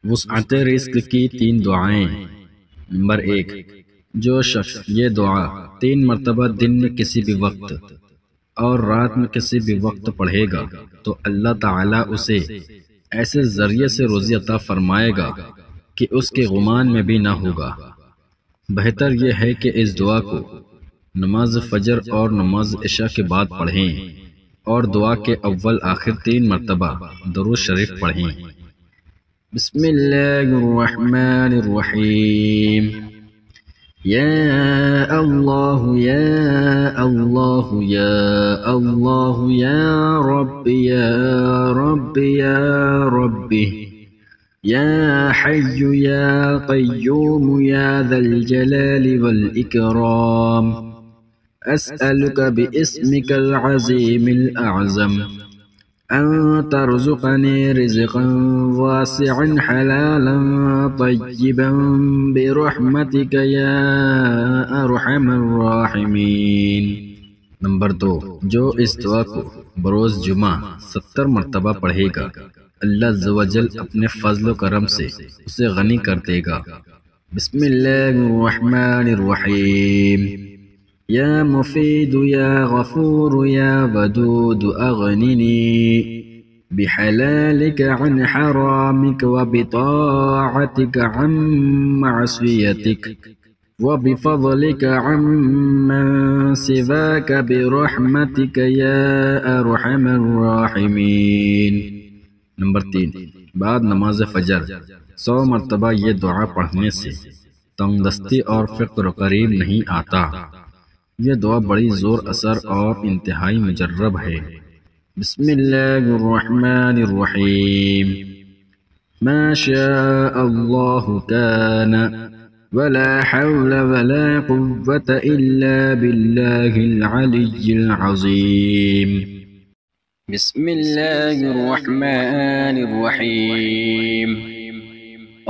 वुसअत रिज़्क़ की 3 दुआएं। नंबर 1, जो शख्स ये दुआ 3 मरतबा दिन में किसी भी वक्त और रात में किसी भी वक्त पढ़ेगा तो अल्लाह ताला उसे ऐसे जरिए से रोज़ी अता फरमाएगा कि उसके गुमान में भी ना होगा। बेहतर यह है कि इस दुआ को नमाज फजर और नमाज इशा के बाद पढ़ें और दुआ के अव्वल आखिर 3 मरतबा दरूद शरीफ पढ़ें। बिस्मिल्लाहिर्रहमानिर्रहीम। या अल्लाह या अल्लाह या अल्लाह या रब्बी या रब्बी या रब्बी या हय्यु या क़य्यूम या ज़ल जलालि वल इकराम अस्अलुका बिइस्मिकल अज़ीमिल अअज़म अन तर्ज़ुक़नी रिज़्क़न वासिअन हलालन तय्यिबन बिरहमतिका या अरहमर राहिमीन। नंबर 2, जो इस दुआ को बरोज़ जुमा 70 मरतबा पढ़ेगा अल्लाह अज़्ज़वजल अपने फज़्ल व करम से उसे गनी कर देगा। बिस्मिल्लाहिर्रहमानिर्रहीम। या मुफीद या गफूर या वदूद अगनिनी बिहलालिक अन हरामिक व बिताअतिक अन मअसियतिक व बिफज़लिक अम्मन सिवाक बिरहमतिक या अरहमर राहिमीन। नंबर 3, बाद नमाज फजर 100 मरतबा ये दुआ पढ़ने से तंगदस्ती और फ़िक्र करीब नहीं आता। यह दुआ बड़ी ज़ोर असर और इंतहाई मुजर्रब है। बिस्मिल्लाहिर्रहमानिर्रहीम। मा शाअ अल्लाहु कान वला हौल वला कुव्वत इल्ला बिल्लाहिल अलिय्यिल अज़ीम। बिस्मिल्लाहिर्रहमानिर्रहीम।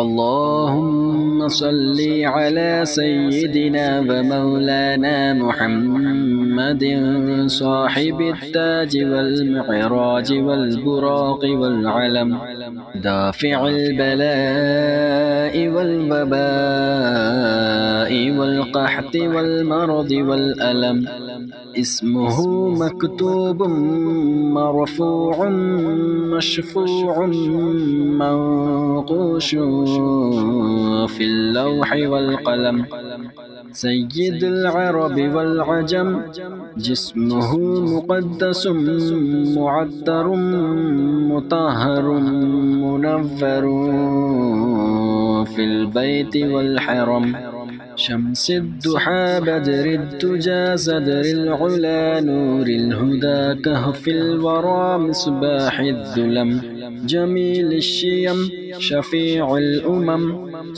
अल्लाहुम्मा सल्ली अला सय्यिदिना व मौलाना मुहम्मदिन साहिबित ताज वल मिअराज वल बुराक़ वल अलम दाफ़िअल बलाइ वल वबाइ वल क़हति वल मरदि वल अलम इस्मुहु मक्तूबुम मरफ़ूउन मशफ़ूउन मंक़ूशुन फ़िल लौहि वल क़लम सय्यिदुल अरब वल अजम जिस्मुहु मुक़द्दसुम मुअत्तरुम मुतहहरुम मुनव्वरुन फ़िल बैति वल हरम शम्सिद्दुहा बद्रिद्दुजा सदरिल उला नूरिल हुदा कहफ़िल वरा मिस्बाहिद्दुलम जमीलिश्शियम शफ़ीउल उमम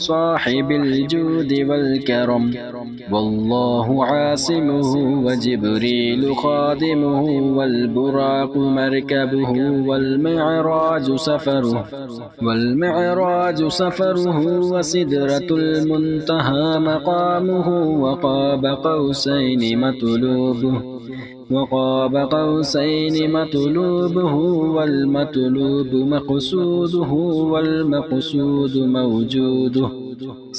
साहिबिल जूदि वल करम वल्लाहु आसिमुहु व जिब्रीलु खादिमुहु वल बुराक़ु मरकबुहु वल मिअराजु सफ़रुहु व सिदरतुल मुंतहा मक़ामुहु व क़ाब क़ौसैनि मतलूबुहु वल मतलूबु मक़सूदुहु वल मक़सूदु मौजूदुहु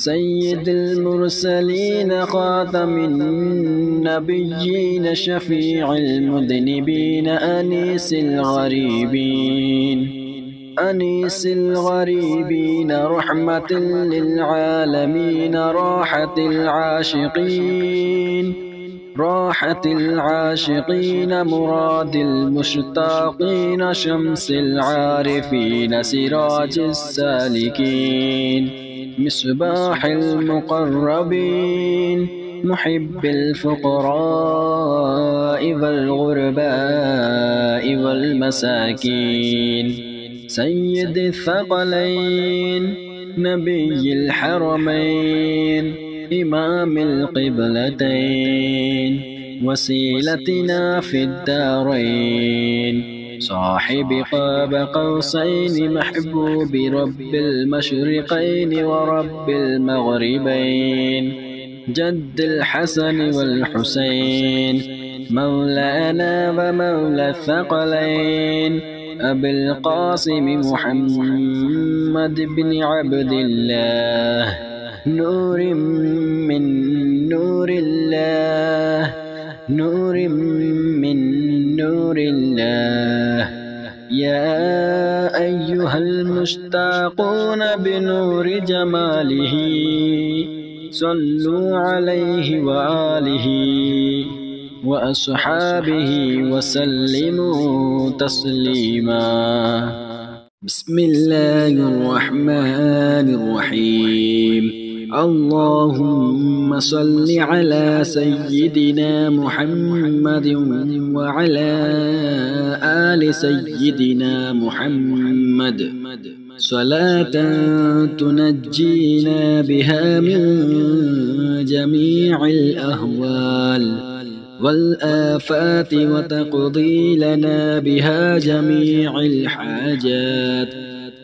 सय्यिदुल मुरसलीन ख़ातमिन नबिय्यीन शफ़ीउल मुज़निबीन अनीसिल गरीबीन रहमतिल लिल आलमीन राहतिल आशिक़ीन मुरादिल मुश्ताक़ीन शम्सिल आरिफ़ीन सिराजिस सालिकीन मिस्बाहिल मुक़र्रबीन मुहिब्बिल फ़ुक़राइ वल ग़ुरबाइ वल मसाकीन सय्यिदिल थक़लैन नबिय्यिल हरमैन इमामिल क़िबलतैन वसीलतिना फ़िद्दारैन साहिबि क़ाब क़ौसैन महबूबि रब्बिल मशरिक़ैन व रब्बिल मग़रिबैन जद्दिल हसन वल हुसैन मौलाना व मौला थक़लैन أبي القاسم محمد بن عبد الله، نور من نور الله، نور من نور الله. يا أيها المشتاقون بنور جماله، صلوا عليه وآله وأصحابه وسلموا تسليما. بسم الله الرحمن الرحيم. اللهم صل على سيدنا محمد وعلى آل سيدنا محمد، صلاة تنجينا بها من جميع الأهوال والآفات، وتقضي لنا بها جميع الحاجات،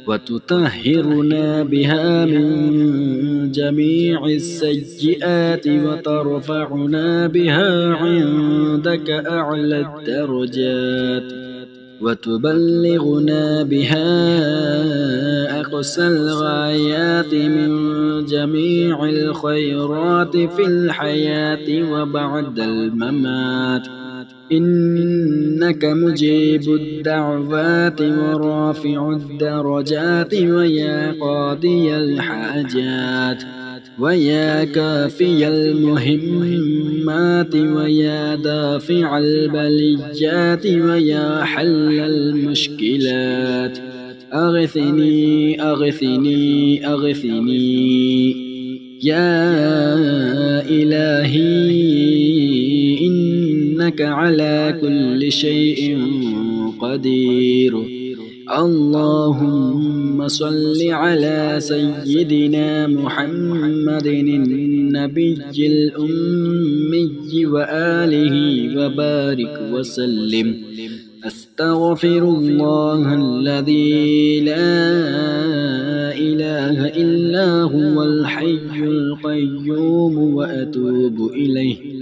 وتطهرنا بها من جميع السيئات، وترفعنا بها عندك أعلى الدرجات، وتبلغنا بها أقصى الغايات من جميع الخيرات في الحياة وبعد الممات. إنك مجيب الدعوات ورافع الدرجات، ويا قاضي الحاجات، ويا كافي المهمات، ويا دافع البليات، ويا حل المشكلات. أغثني أغثني أغثني يا إلهي، إنك على كل شيء قدير. اللهم صل على سيدنا محمد النبي الأمي وآله وبارك وسلم. أستغفر الله الذي لا إله إلا هو الحي القيوم، وأتوب إليه.